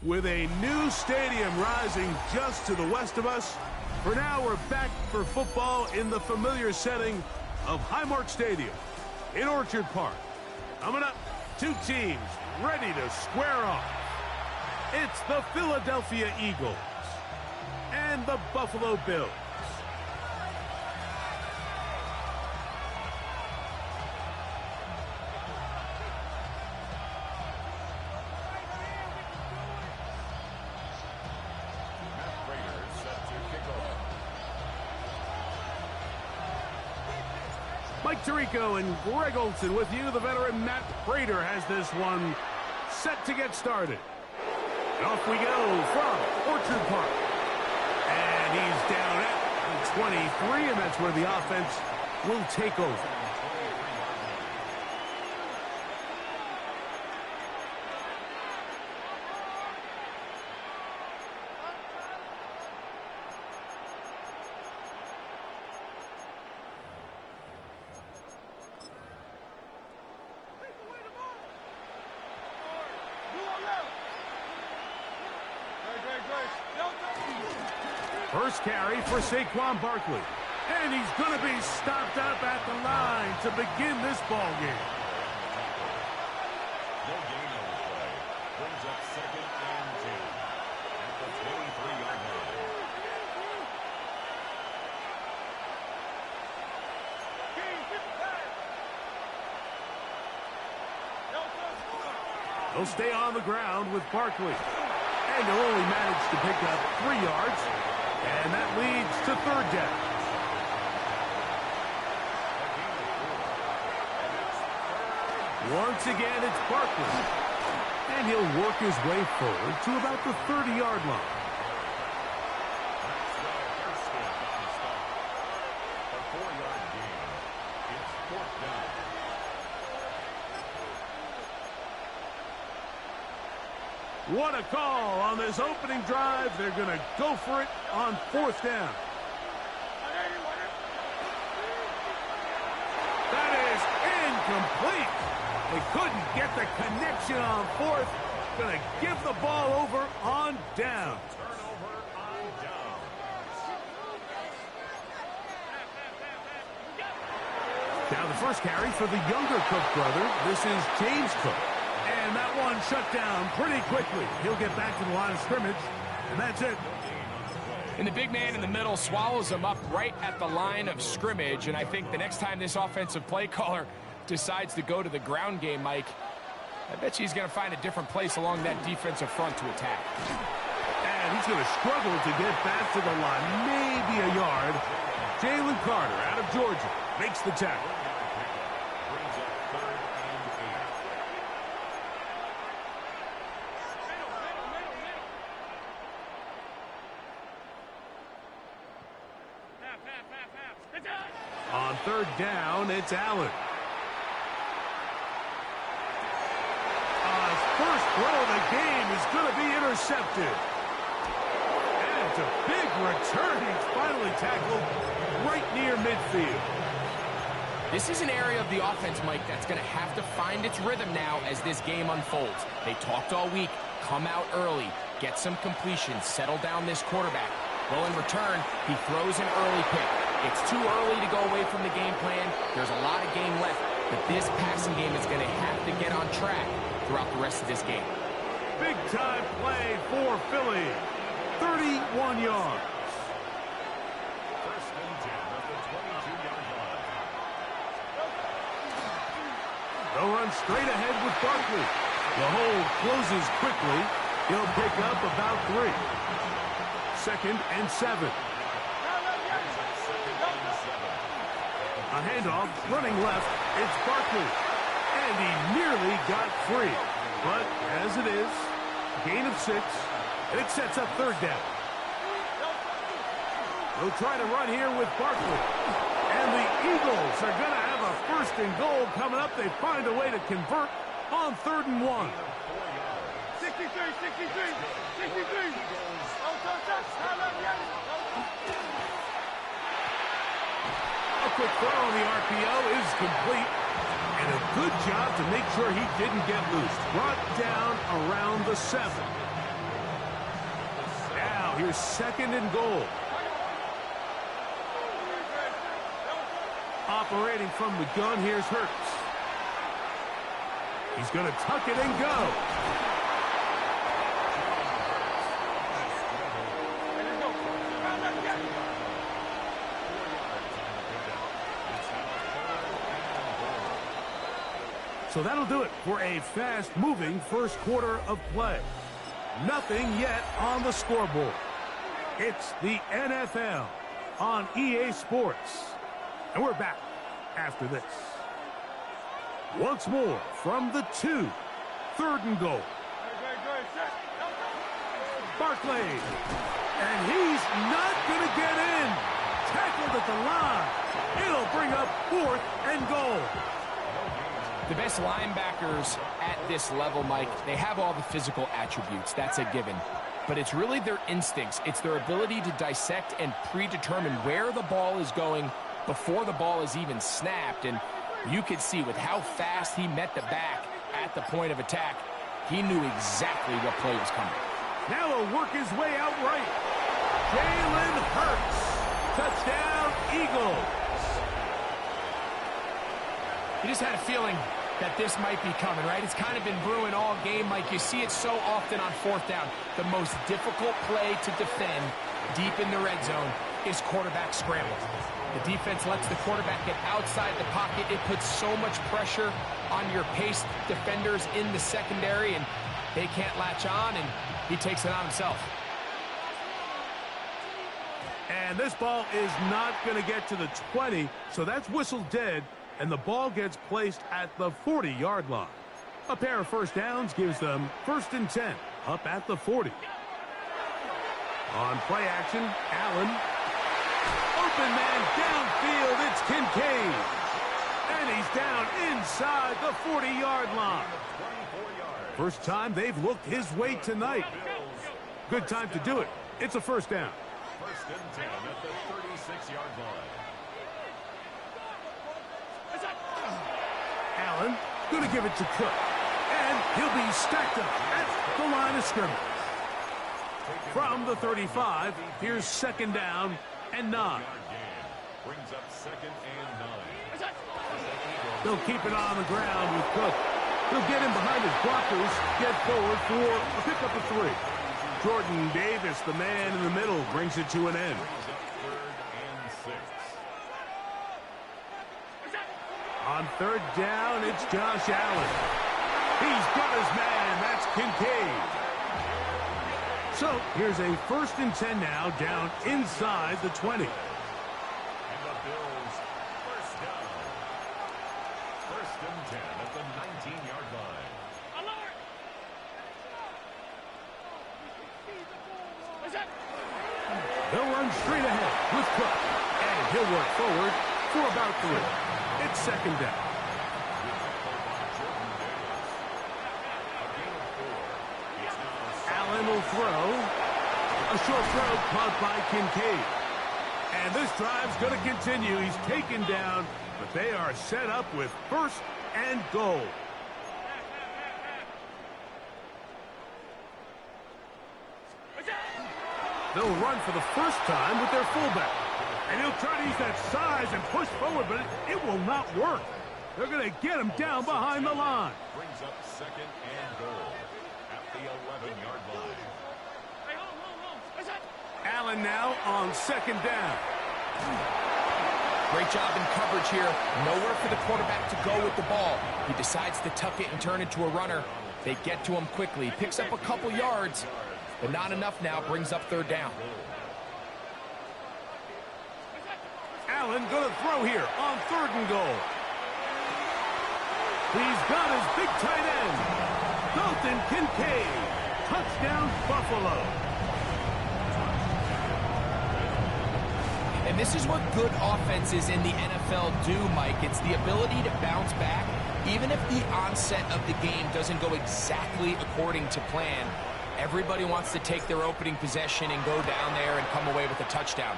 With a new stadium rising just to the west of us, for now we're back for football in the familiar setting of Highmark Stadium in Orchard Park. Coming up, two teams ready to square off. It's the Philadelphia Eagles and the Buffalo Bills. Mike Tirico and Greg Olson with you. The veteran Matt Prater has this one set to get started. And off we go from Orchard Park. And he's down at the 23, and that's where the offense will take over. First carry for Saquon Barkley. And he's going to be stopped up at the line to begin this ball game. No gain on the play. Brings up 2nd and 10 at the 23-yard line. He'll stay on the ground with Barkley. And he'll only manage to pick up 3 yards. And that leads to 3rd down. Once again, it's Barkley. And he'll work his way forward to about the 30-yard line. A 4-yard gain. It's 4th down. What a call on this opening drive. They're going to go for it on 4th down. That is incomplete. They couldn't get the connection on 4th. Going to give the ball over on down. Turnover on down. Now the first carry for the younger Cook brother. This is James Cook. And that one shut down pretty quickly. He'll get back to the line of scrimmage, and that's it. And the big man in the middle swallows him up right at the line of scrimmage. And I think the next time this offensive play caller decides to go to the ground game, Mike, I bet you he's going to find a different place along that defensive front to attack. And he's going to struggle to get back to the line, maybe a yard. Jalen Carter out of Georgia makes the tackle. On 3rd down, it's Allen. His first throw of the game is going to be intercepted. And it's a big return. He's finally tackled right near midfield. This is an area of the offense, Mike, that's going to have to find its rhythm now as this game unfolds. They talked all week. Come out early. Get some completions. Settle down this quarterback. Well, in return, he throws an early pick. It's too early to go away from the game plan. There's a lot of game left, but this passing game is going to have to get on track throughout the rest of this game. Big-time play for Philly. 31 yards. 1st and 10 at the 22-yard line. They'll run straight ahead with Barkley. The hole closes quickly. He'll pick up about 3. 2nd and 7. A handoff, running left, it's Barkley. And he nearly got free. But as it is, gain of 6, and it sets up 3rd down. They'll try to run here with Barkley. And the Eagles are going to have a 1st and goal coming up. They find a way to convert on 3rd and 1. 63. A quick throw on the RPO is complete. And a good job to make sure he didn't get loose. Brought down around the 7. Here's 2nd and goal. Operating from the gun, here's Hurts. He's going to tuck it and go. So that'll do it for a fast-moving first quarter of play. Nothing yet on the scoreboard. It's the NFL on EA Sports. And we're back after this. Once more from the 2. 3rd and goal. Barkley. And he's not going to get in. Tackled at the line. It'll bring up 4th and goal. The best linebackers at this level, Mike, they have all the physical attributes. That's a given. But it's really their instincts. It's their ability to dissect and predetermine where the ball is going before the ball is even snapped. And you could see with how fast he met the back at the point of attack, he knew exactly what play was coming. Now he'll work his way out right. Jalen Hurts. Touchdown, Eagles. You just had a feeling that this might be coming, right? It's kind of been brewing all game, Mike. You see it so often on 4th down. The most difficult play to defend deep in the red zone is quarterback scramble. The defense lets the quarterback get outside the pocket. It puts so much pressure on your paced defenders in the secondary, and they can't latch on, and he takes it on himself. And this ball is not going to get to the 20, so that's whistled dead, and the ball gets placed at the 40-yard line. A pair of first downs gives them 1st and 10, up at the 40. On play action, Allen. Open man downfield, it's Kincaid. And he's down inside the 40-yard line. First time they've looked his way tonight. Good time to do it. It's a first down. 1st and 10 at the 36-yard line. Allen going to give it to Cook. And he'll be stacked up at the line of scrimmage. From the 35, here's 2nd down and 9. Brings up 2nd and 9. They'll keep it on the ground with Cook. He'll get in behind his blockers, get forward for a pickup of 3. Jordan Davis, the man in the middle, brings it to an end. On 3rd down, it's Josh Allen. He's got his man. That's Kincaid. So here's a 1st and 10 now, down inside the 20. And the Bills, 1st down. 1st and 10 at the 19-yard line. They'll run straight ahead with Cook. And he'll work forward for about 3. It's 2nd down. Allen will throw. A short throw caught by Kincaid. And this drive's going to continue. He's taken down, but they are set up with 1st and goal. They'll run for the first time with their fullback. And he'll try to use that size and push forward, but it will not work. They're going to get him down behind the line. Brings up 2nd and goal at the 11-yard line. Allen now on 2nd down. Great job in coverage here. Nowhere for the quarterback to go with the ball. He decides to tuck it and turn it to a runner. They get to him quickly. Picks up a couple yards, but not enough now. Brings up 3rd down. Allen going to throw here on 3rd and goal. He's got his big tight end, Dalton Kincaid. Touchdown, Buffalo. And this is what good offenses in the NFL do, Mike. It's the ability to bounce back, even if the onset of the game doesn't go exactly according to plan. Everybody wants to take their opening possession and go down there and come away with a touchdown.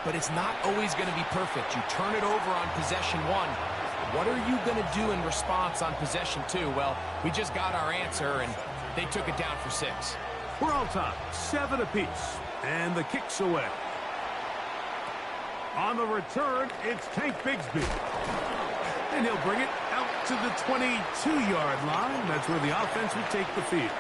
But it's not always going to be perfect. You turn it over on possession 1. What are you going to do in response on possession 2? Well, we just got our answer, and they took it down for 6. We're all tied, 7 apiece. And the kick's away. On the return, it's Tank Bigsby. And he'll bring it out to the 22-yard line. That's where the offense will take the field.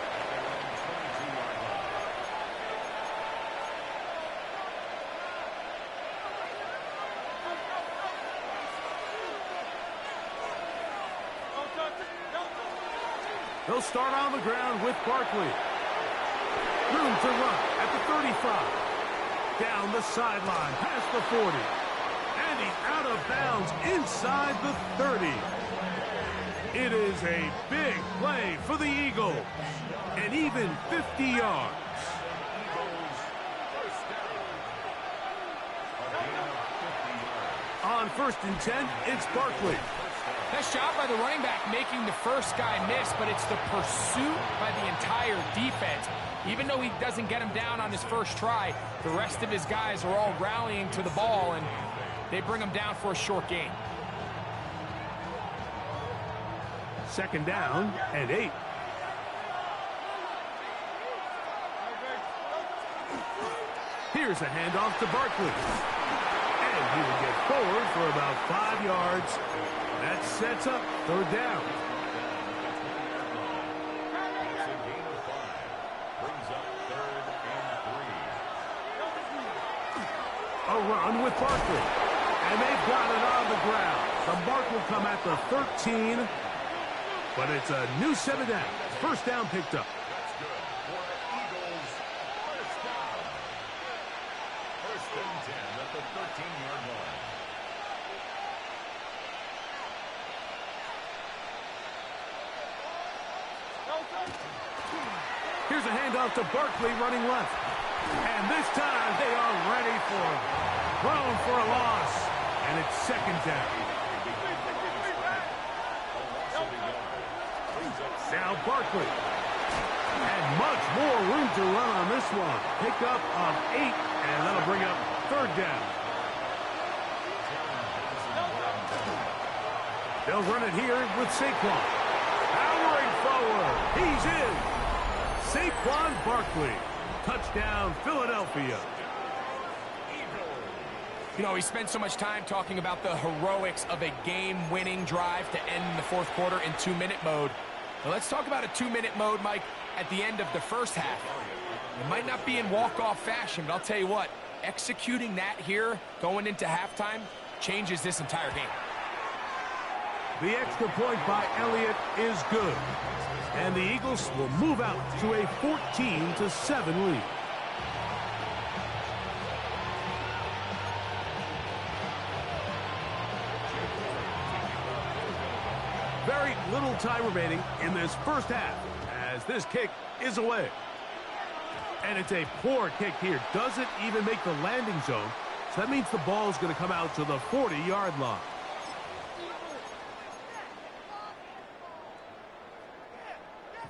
He'll start on the ground with Barkley. Room to run at the 35. Down the sideline, past the 40. And he's out of bounds inside the 30. It is a big play for the Eagles. And even 50 yards. On 1st and 10, it's Barkley. Nice job by the running back making the first guy miss, but it's the pursuit by the entire defense. Even though he doesn't get him down on his first try, the rest of his guys are all rallying to the ball, and they bring him down for a short gain. 2nd down and 8. Here's a handoff to Barkley. And he will get forward for about 5 yards. That sets up 3rd down. A run with Barkley. And they've got it on the ground. The mark will come at the 13. But it's a new set of downs. 1st down picked up. That's good for the Eagles. 1st down. 1st and 10 at the 13-yard line. Here's a handoff to Barkley running left. And this time they are ready for him. Thrown for a loss. And it's 2nd down. Now Barkley. And much more room to run on this one. Pickup of 8. And that'll bring up 3rd down. They'll run it here with Saquon. Powering forward. He's in. Saquon Barkley. Touchdown, Philadelphia. You know, we spent so much time talking about the heroics of a game-winning drive to end the 4th quarter in 2-minute mode. Now let's talk about a 2-minute mode, Mike, at the end of the first half. It might not be in walk-off fashion, but I'll tell you what, executing that here going into halftime changes this entire game. The extra point by Elliott is good. And the Eagles will move out to a 14-7 lead. Very little time remaining in this first half as this kick is away. And it's a poor kick here. Doesn't even make the landing zone. So that means the ball is going to come out to the 40-yard line.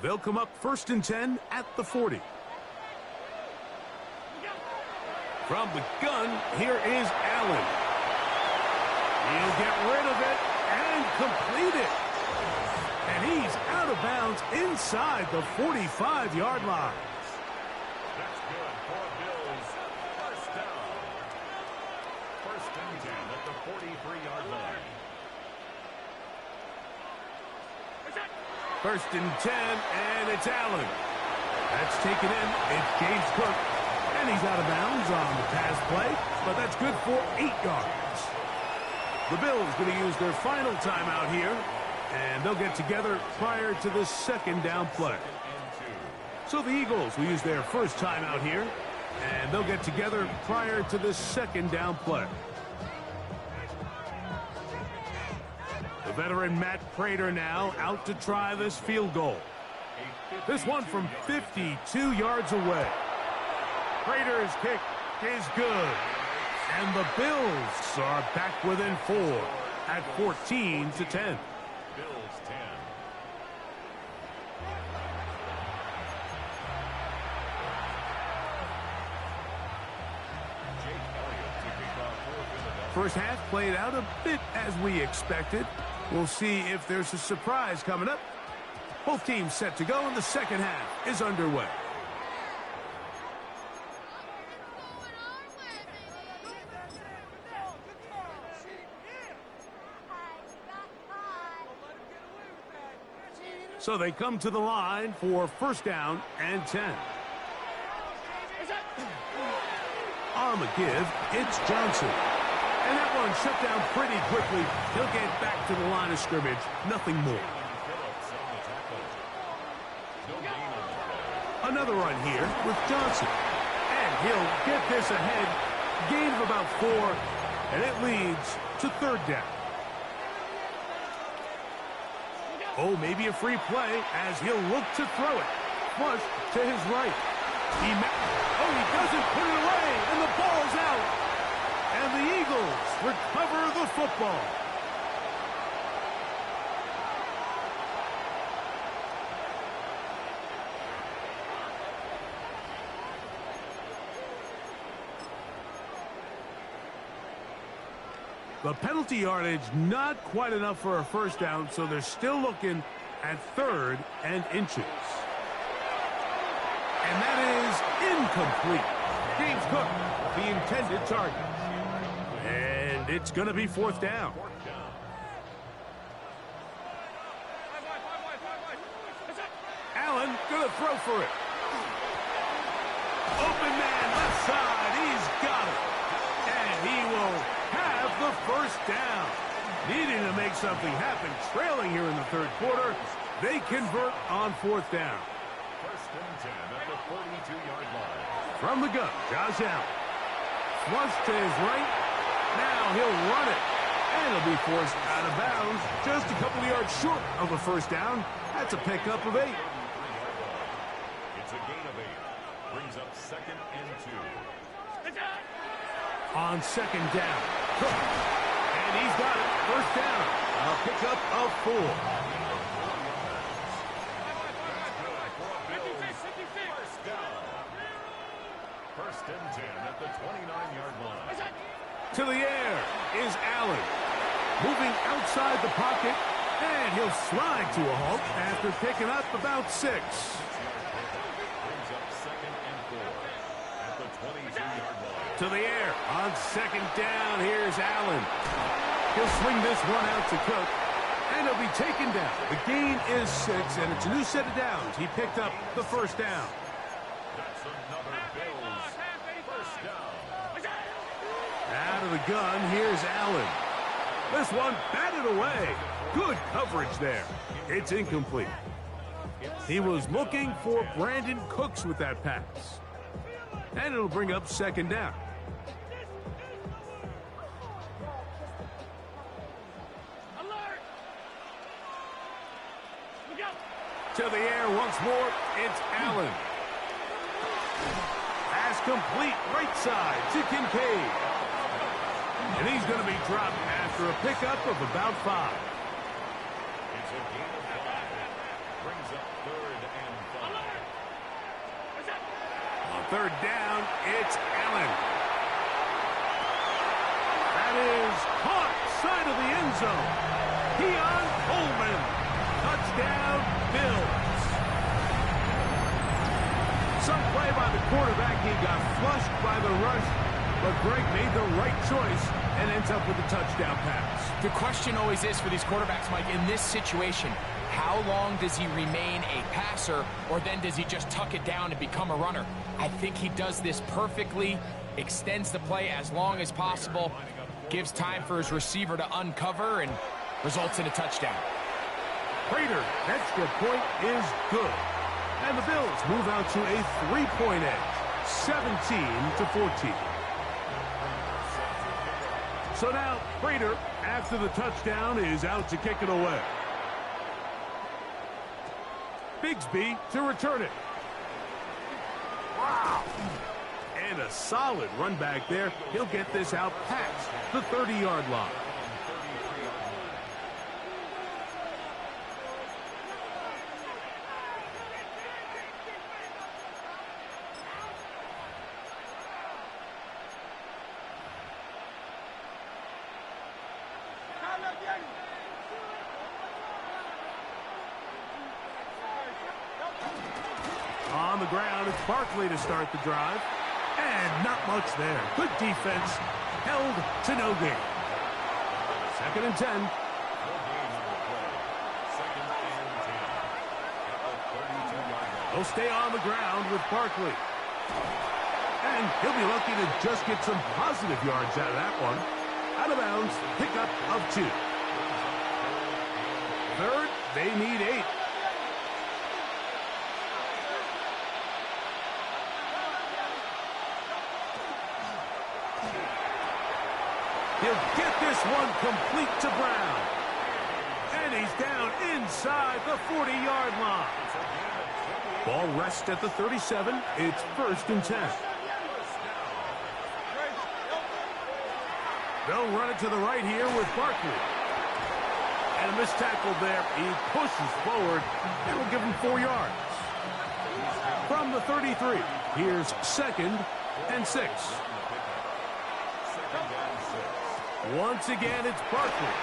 They'll come up 1st and 10 at the 40. From the gun, here is Allen. He'll get rid of it and complete it. And he's out of bounds inside the 45-yard line. That's good for Bills. 1st down. 1st and 10 at the 43-yard line. 1st and 10, and it's Allen. That's taken in. It's James Cook. And he's out of bounds on the pass play, but that's good for 8 yards. The Bills going to use their final timeout here, and they'll get together prior to the 2nd down play. So the Eagles will use their first timeout here, and they'll get together prior to the 2nd down play. The veteran Matt Prater now out to try this field goal. This one from 52 yards away. Prater's kick is good. And the Bills are back within 4 at 14-10. Bills 10. First half played out a bit as we expected. We'll see if there's a surprise coming up. Both teams set to go, and the second half is underway. So they come to the line for first down and 10. On the give, it's Johnson. And that one shut down pretty quickly. He'll get back to the line of scrimmage. Nothing more. Another run here with Johnson. And he'll get this ahead. Gain of about 4. And it leads to third down. Oh, maybe a free play as he'll look to throw it. Flush to his right. He doesn't put it away, and the ball's out. And the Eagles recover the football. The penalty yardage not quite enough for a first down, so they're still looking at 3rd and inches. And that is incomplete. James Cook, the intended target. And it's going to be 4th down. Allen going to throw for it. Open man left side. He's got it. And he will have the first down. Needing to make something happen. Trailing here in the 3rd quarter. They convert on 4th down. First and 10 at the 42-yard line. From the gun, Josh Allen. Flush to his right. Now he'll run it. And he'll be forced out of bounds. Just a couple of yards short of a first down. That's a pickup of 8. It's a gain of 8. Brings up 2nd and 2. On 2nd down. Cook. And he's got it. First down. A pickup of 4. First and 10 at the 29-yard line. To the air is Allen. Moving outside the pocket. And he'll slide to a halt after picking up about 6. Brings up 2nd and 4 at the 22-yard line. To the air on 2nd down. Here's Allen. He'll swing this one out to Cook. And he'll be taken down. The gain is 6, and it's a new set of downs. He picked up the first down. That's another Bills first down. Out of the gun, here's Allen. This one batted away. Good coverage there. It's incomplete. He was looking for Brandon Cooks with that pass. And it'll bring up 2nd down. To the air once more, it's Allen. Pass complete, right side to Kincaid. And he's going to be dropped after a pickup of about 5. It's a gain of 5. Brings up 3rd and 5. On 3rd down, it's Allen. That is caught side of the end zone. Keon Coleman. Touchdown, Bills. Some play by the quarterback. He got flushed by the rush, but Greg made the right choice and ends up with a touchdown pass. The question always is for these quarterbacks, Mike, in this situation, how long does he remain a passer, or then does he just tuck it down and become a runner? I think he does this perfectly, extends the play as long as possible, gives time for his receiver to uncover, and results in a touchdown. Prater, extra point is good. And the Bills move out to a 3-point edge, 17-14. So now, Prater, after the touchdown, is out to kick it away. Bigsby to return it. Wow. And a solid run back there. He'll get this out past the 30-yard line. On the ground, it's Barkley to start the drive. And not much there. Good defense. Held to no gain. 2nd and 10. He'll stay on the ground with Barkley. And he'll be lucky to just get some positive yards out of that one. Out of bounds, pickup of 2. Third, they need 8. He'll get this one complete to Brown. And he's down inside the 40-yard line. Ball rests at the 37. It's 1st and 10. They'll run it to the right here with Barkley. And a missed tackle there. He pushes forward. That'll give him 4 yards. From the 33, here's 2nd and 6. Once again, it's Barkley.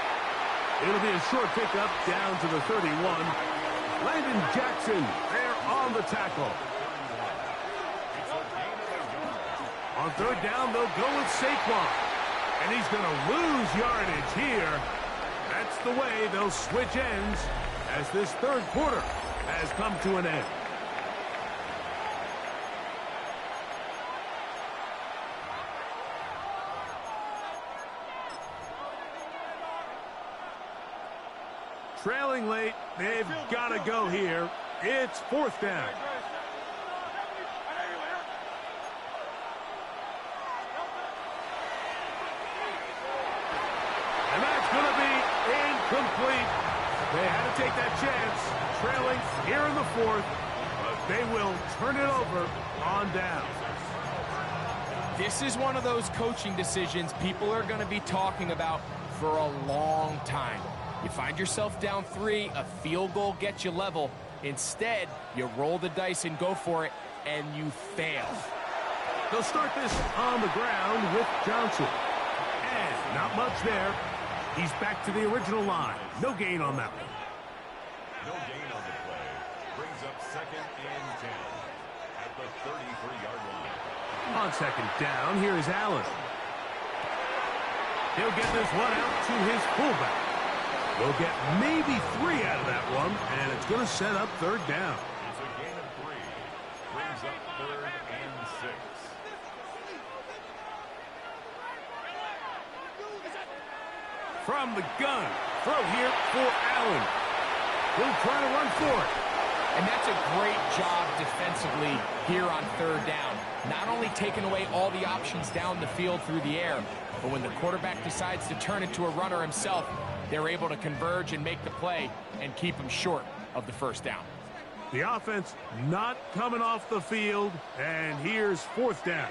It'll be a short pickup down to the 31. Landon Jackson there on the tackle. On 3rd down, they'll go with Saquon. And he's going to lose yardage here. That's the way they'll switch ends as this 3rd quarter has come to an end. Trailing late, they've got to go here. It's 4th down. And that's going to be incomplete. They had to take that chance, trailing here in the 4th, but they will turn it over on down. This is one of those coaching decisions people are going to be talking about for a long time. You find yourself down 3, a field goal gets you level. Instead, you roll the dice and go for it, and you fail. They'll start this on the ground with Johnson. And not much there. He's back to the original line. No gain on that one. No gain on the play. Brings up 2nd and 10 at the 33-yard line. On 2nd down, here is Allen. He'll get this one out to his fullback. They'll get maybe 3 out of that one, and it's going to set up 3rd down. It's a gain of 3. Brings up 3rd and 6. From the gun, throw here for Allen. He'll try to run for it. And that's a great job defensively here on 3rd down. Not only taking away all the options down the field through the air, but when the quarterback decides to turn it to a runner himself, they're able to converge and make the play and keep him short of the 1st down. The offense not coming off the field, and here's 4th down.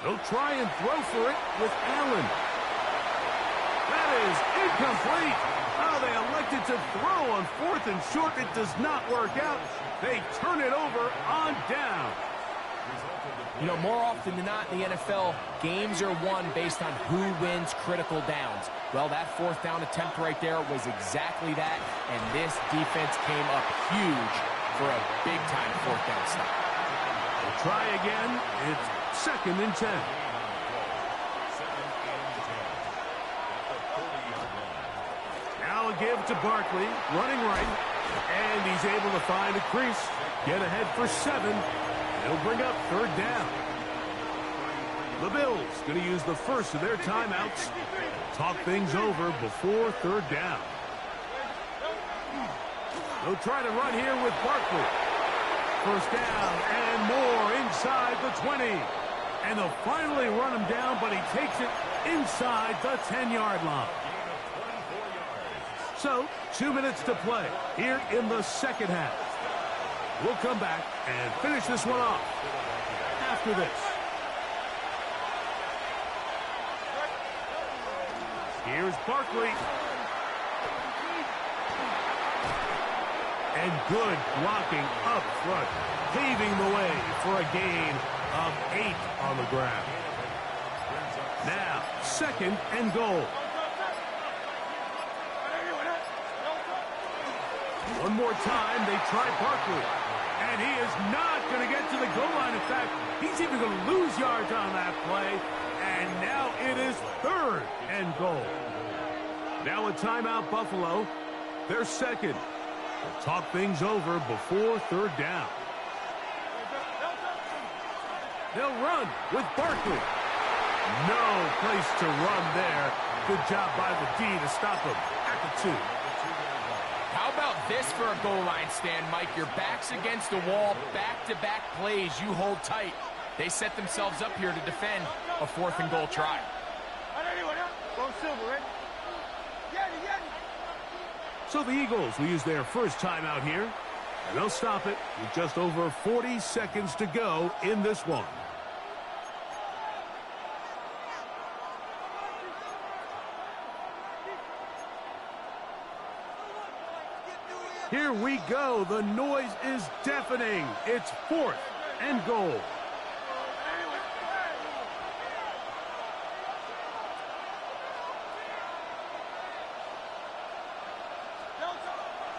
They'll try and throw for it with Allen. That is incomplete. Oh, they elected to throw on 4th and short. It does not work out. They turn it over on down. You know, more often than not in the NFL, games are won based on who wins critical downs. Well, that 4th down attempt right there was exactly that, and this defense came up huge for a big-time 4th down stop. We'll try again. It's 2nd and 10. Now a give to Barkley, running right, and he's able to find a crease, get ahead for 7. They'll bring up 3rd down. The Bills going to use the first of their timeouts. Talk things over before 3rd down. They'll try to run here with Barkley. 1st down and more inside the 20. And they'll finally run him down, but he takes it inside the 10-yard line. So, 2 minutes to play here in the 2nd half. We'll come back and finish this one off after this. Here's Barkley. And good blocking up front, paving the way for a gain of 8 on the ground. Now, 2nd and goal. One more time, they try Barkley. And he is not going to get to the goal line. In fact, he's even going to lose yards on that play. And now it is 3rd and goal. Now a timeout, Buffalo. They're 2nd. We'll talk things over before third down. They'll run with Barkley. No place to run there. Good job by the D to stop him at the 2. How about this for a goal line stand, Mike? Your back's against the wall, back-to-back plays you hold tight. They set themselves up here to defend a 4th and goal try. So the Eagles will use their first timeout here, and they'll stop it with just over 40 seconds to go in this one. Here we go. The noise is deafening. It's 4th and goal.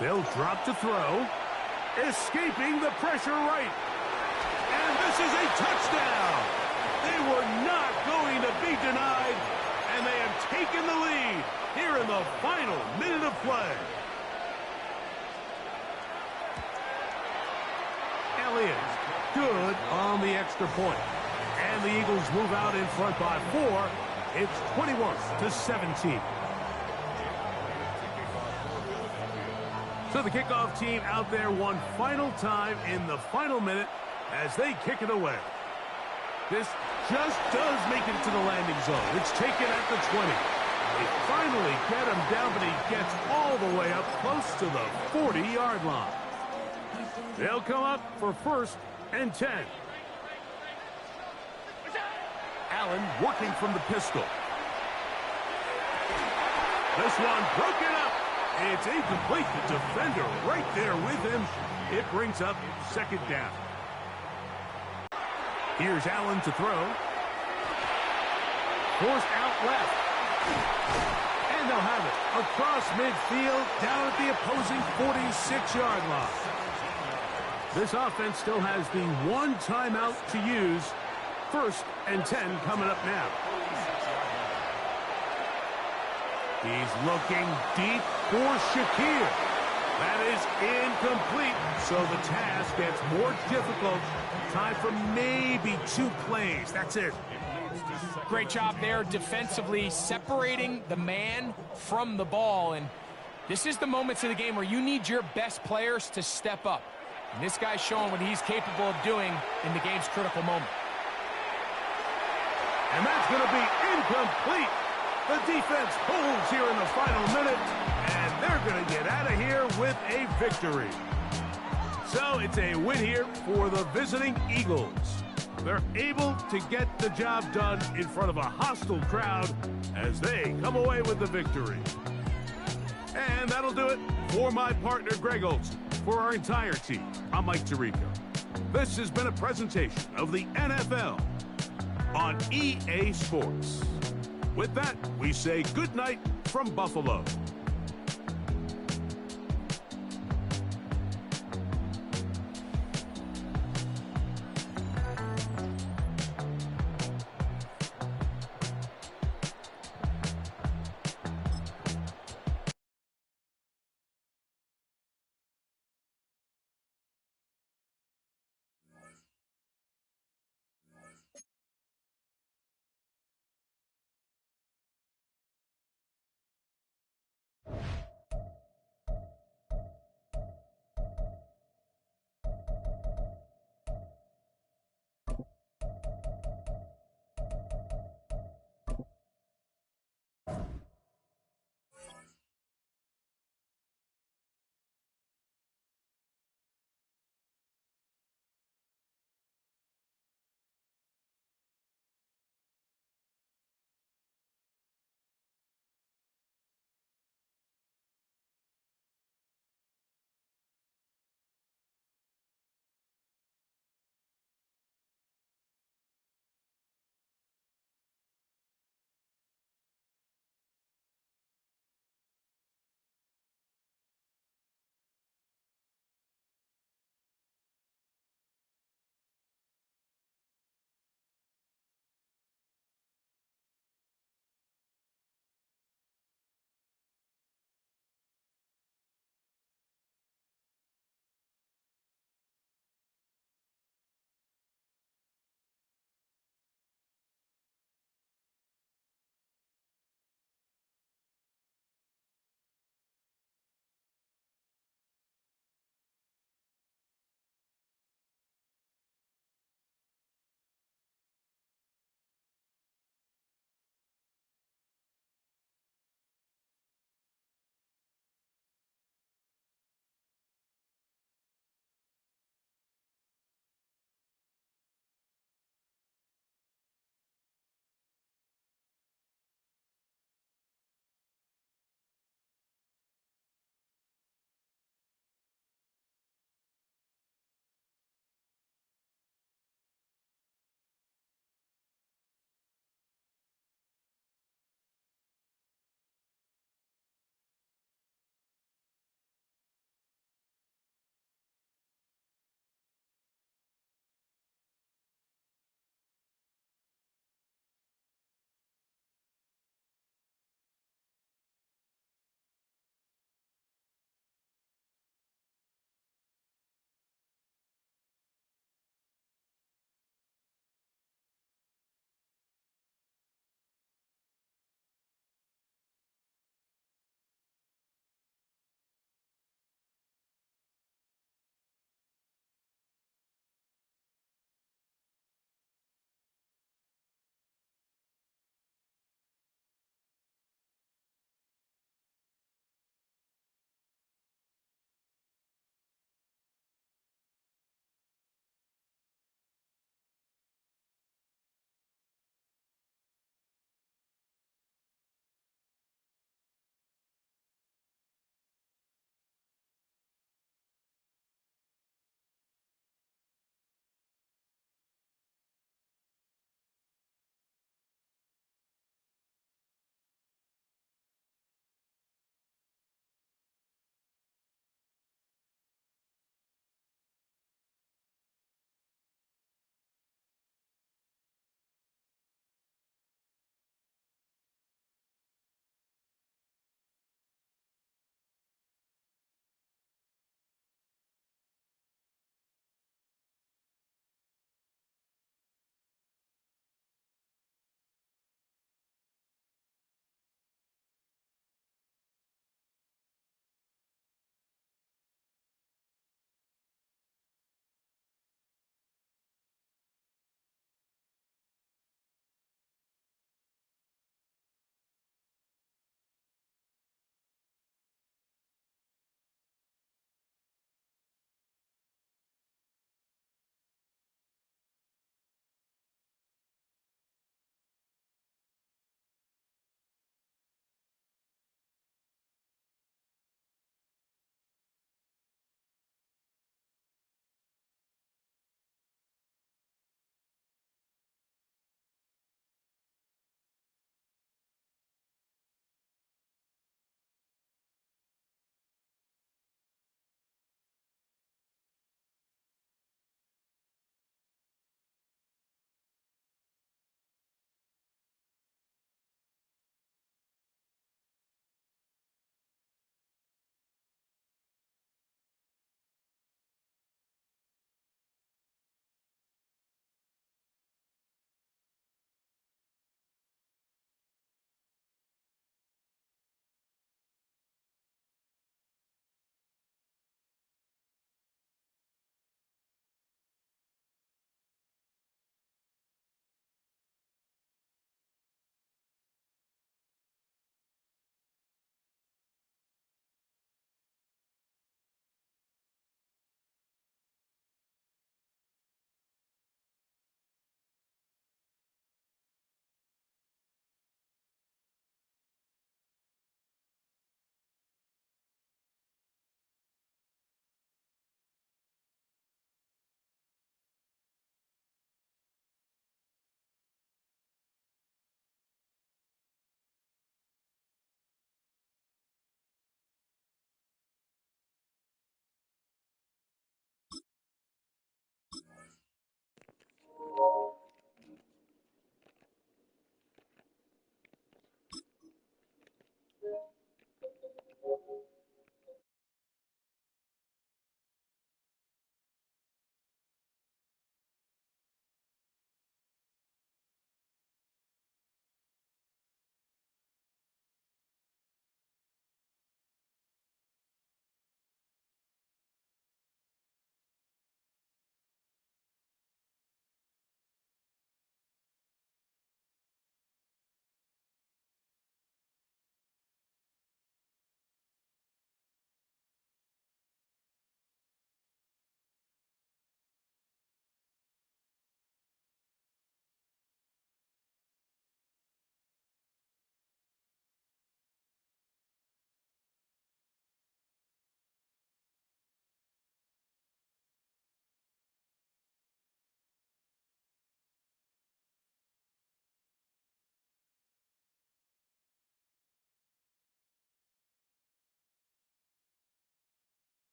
They'll drop to throw. Escaping the pressure right. And this is a touchdown. They were not going to be denied. And they have taken the lead here in the final minute of play. Elliott, good on the extra point. And the Eagles move out in front by 4. It's 21-17. So the kickoff team out there one final time in the final minute as they kick it away. This just does make it to the landing zone. It's taken at the 20. They finally get him down, but he gets all the way up close to the 40-yard line. They'll come up for 1st and 10. Allen working from the pistol. This one broken up. It's incomplete. The defender right there with him. It brings up 2nd down. Here's Allen to throw. Forced out left. And they'll have it across midfield down at the opposing 46-yard line. This offense still has the 1 timeout to use. 1st and 10 coming up now. He's looking deep for Shakir. That is incomplete, so the task gets more difficult. Time for maybe 2 plays. That's it. Great job there defensively, separating the man from the ball. And this is the moments of the game where you need your best players to step up. And this guy's showing what he's capable of doing in the game's critical moment. And that's going to be incomplete. The defense holds here in the final minute, and they're going to get out of here with a victory. So it's a win here for the visiting Eagles. They're able to get the job done in front of a hostile crowd as they come away with the victory. And that'll do it for my partner, Greg Olson. For our entire team, I'm Mike Tirico. This has been a presentation of the NFL on EA Sports. With that, we say good night from Buffalo.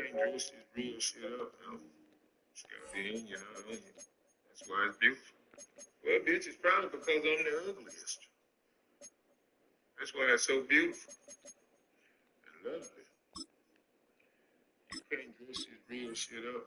can't dress this real shit up, you know. It's gotta be in, you know what I mean? That's why it's beautiful. Well, bitch, it's probably because I'm the ugliest. That's why it's so beautiful and lovely. You can't dress this real shit up.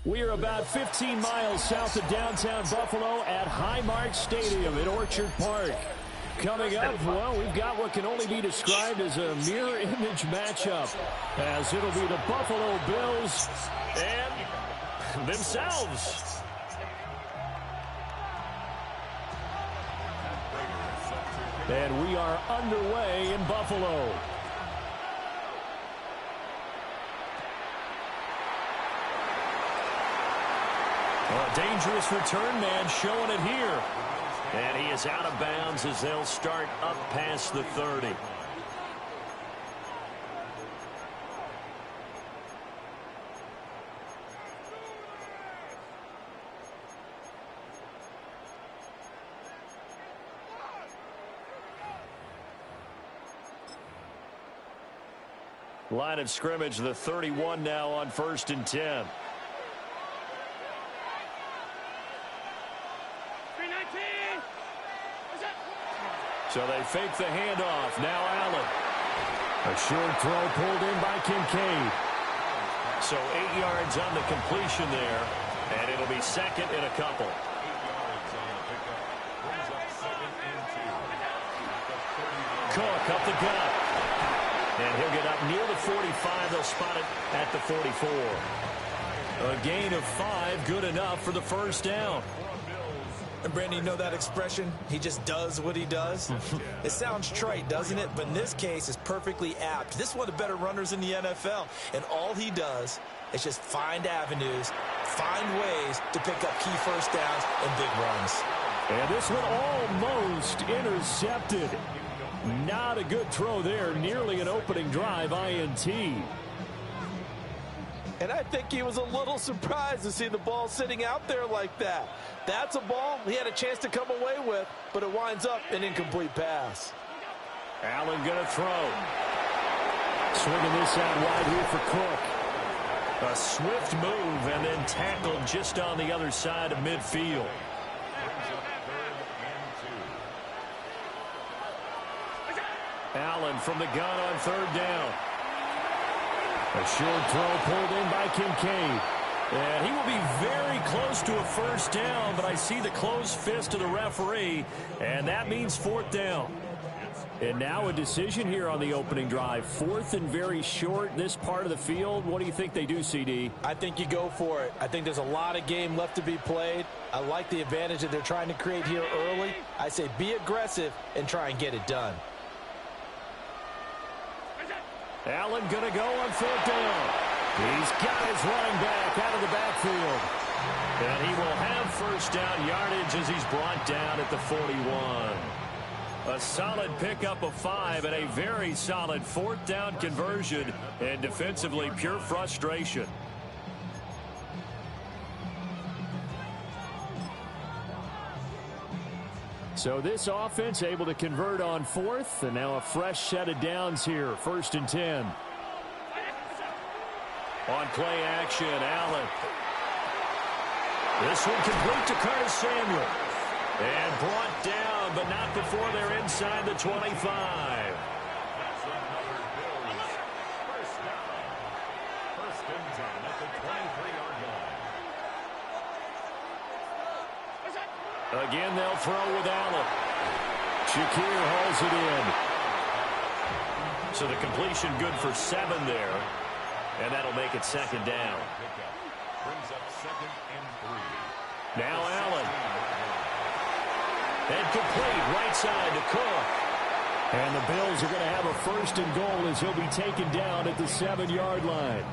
We are about 15 miles south of downtown Buffalo at Highmark Stadium in Orchard Park. Coming up, well, we've got what can only be described as a mirror image matchup, as it'll be the Buffalo Bills and themselves. And we are underway in Buffalo. A dangerous return man showing it here. And he is out of bounds as they'll start up past the 30. Line of scrimmage, the 31 now on 1st and 10. So they fake the handoff. Now Allen. A short throw pulled in by Kincaid. So 8 yards on the completion there. And it'll be second and a couple. 8 yards on the pickup. Brings up 2nd and 2. Cook up the gut. And he'll get up near the 45. They'll spot it at the 44. A gain of 5, good enough for the first down. And Brandon, you know that expression? He just does what he does? It sounds trite, doesn't it? But in this case, it's perfectly apt. This is one of the better runners in the NFL. And all he does is just find avenues, find ways to pick up key first downs and big runs. And this one almost intercepted. Not a good throw there. Nearly an opening drive INT. And I think he was a little surprised to see the ball sitting out there like that. That's a ball he had a chance to come away with, but it winds up an incomplete pass. Allen going to throw. Swinging this out wide here for Cook. A swift move and then tackled just on the other side of midfield. Allen from the gun on 3rd down. A short throw pulled in by Kincaid. And he will be very close to a first down, but I see the closed fist of the referee, and that means 4th down. And now a decision here on the opening drive. 4th and very short, this part of the field. What do you think they do, CD? I think you go for it. I think there's a lot of game left to be played. I like the advantage that they're trying to create here early. I say be aggressive and try and get it done. Allen going to go on 4th down. He's got his running back out of the backfield. And he will have first down yardage as he's brought down at the 41. A solid pickup of 5 and a very solid 4th down conversion. And defensively, pure frustration. So this offense able to convert on 4th, and now a fresh set of downs here, 1st and 10. On play action, Allen. This one complete to Curtis Samuel. And brought down, but not before they're inside the 25. That's another Bills first down. 1st and 10 at the 23-yard line. Again, they'll throw with Allen. Shakir hauls it in. So the completion good for 7 there. And that'll make it 2nd down. Brings up 2nd and 3. Now Allen. And complete right side to Cook. And the Bills are going to have a 1st and goal as he'll be taken down at the 7-yard line.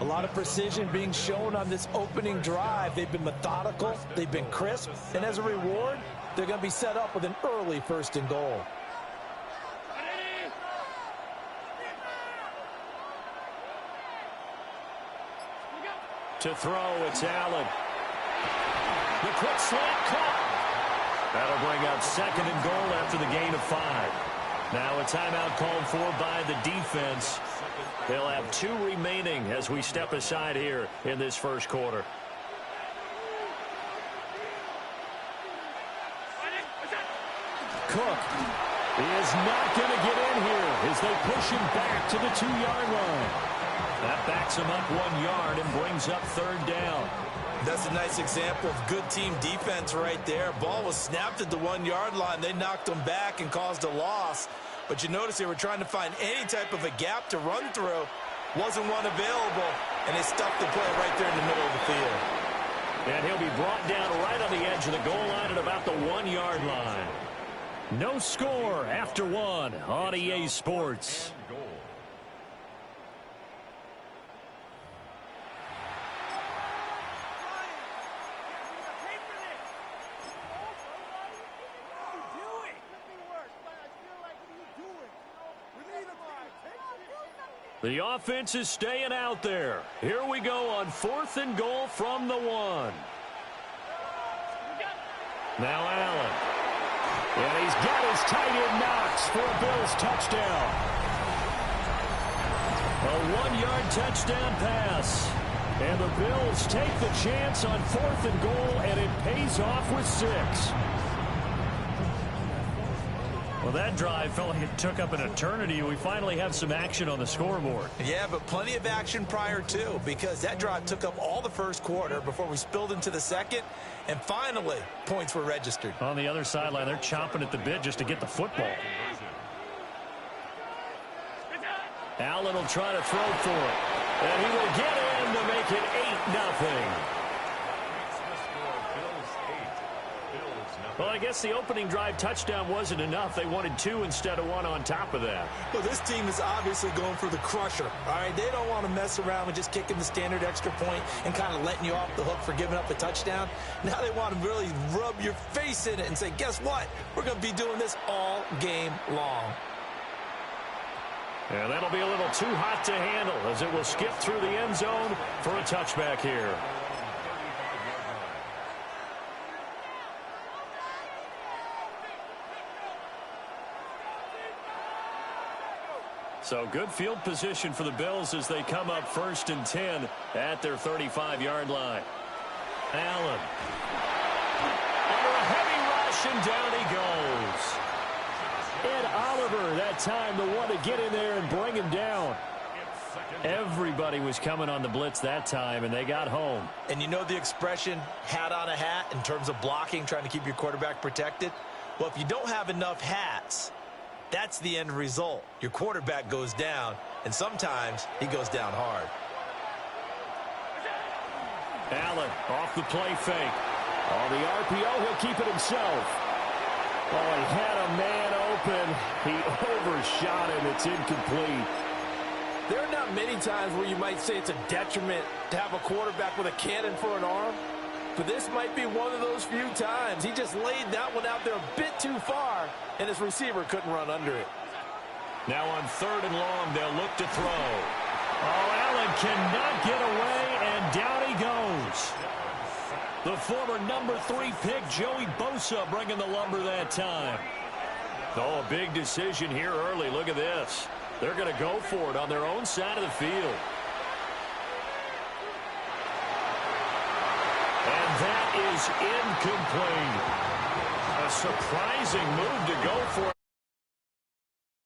A lot of precision being shown on this opening drive. They've been methodical. They've been crisp. And as a reward, they're going to be set up with an early 1st and goal. To throw, it's Allen. The quick slant caught. That'll bring up 2nd and goal after the gain of 5. Now a timeout called for by the defense. They'll have 2 remaining as we step aside here in this first quarter. Cook is not going to get in here as they push him back to the 2-yard line. That backs him up 1 yard and brings up 3rd down. That's a nice example of good team defense right there. Ball was snapped at the 1-yard line. They knocked him back and caused a loss. But you notice they were trying to find any type of a gap to run through. Wasn't one available, and they stuffed the play right there in the middle of the field. And he'll be brought down right on the edge of the goal line at about the 1-yard line. No score after 1 on EA Sports. The offense is staying out there. Here we go on 4th and goal from the 1. Now Allen. And he's got his tight end Knox for a Bills touchdown. A 1-yard touchdown pass. And the Bills take the chance on 4th and goal, and it pays off with 6. Well, that drive felt like it took up an eternity. We finally have some action on the scoreboard. Yeah, but plenty of action prior to, because that drive took up all the first quarter before we spilled into the second, and finally, points were registered. On the other sideline, they're chomping at the bit just to get the football. Allen will try to throw for it, and he will get in to make it 8-0. Well, I guess the opening drive touchdown wasn't enough. They wanted 2 instead of 1 on top of that. Well, this team is obviously going for the crusher. All right, they don't want to mess around with just kicking the standard extra point and kind of letting you off the hook for giving up a touchdown. Now they want to really rub your face in it and say, guess what? We're going to be doing this all game long. And that'll be a little too hot to handle as it will skip through the end zone for a touchback here. So good field position for the Bills as they come up 1st and 10 at their 35-yard line. Allen. Under a heavy rush, and down he goes. Ed Oliver, that time, the one to get in there and bring him down. Everybody was coming on the blitz that time, and they got home. And you know the expression, hat on a hat, in terms of blocking, trying to keep your quarterback protected? Well, if you don't have enough hats, that's the end result. Your quarterback goes down, and sometimes he goes down hard. Allen off the play fake. On the RPO, he'll keep it himself. Oh, he had a man open. He overshot him. It's incomplete. There are not many times where you might say it's a detriment to have a quarterback with a cannon for an arm. But this might be one of those few times. He just laid that one out there a bit too far, and his receiver couldn't run under it. Now on 3rd and long, they'll look to throw. Oh, Allen cannot get away, and down he goes. The former number 3 pick, Joey Bosa, bringing the lumber that time. Oh, a big decision here early. Look at this. They're going to go for it on their own side of the field. And that is incomplete. A surprising move to go for it.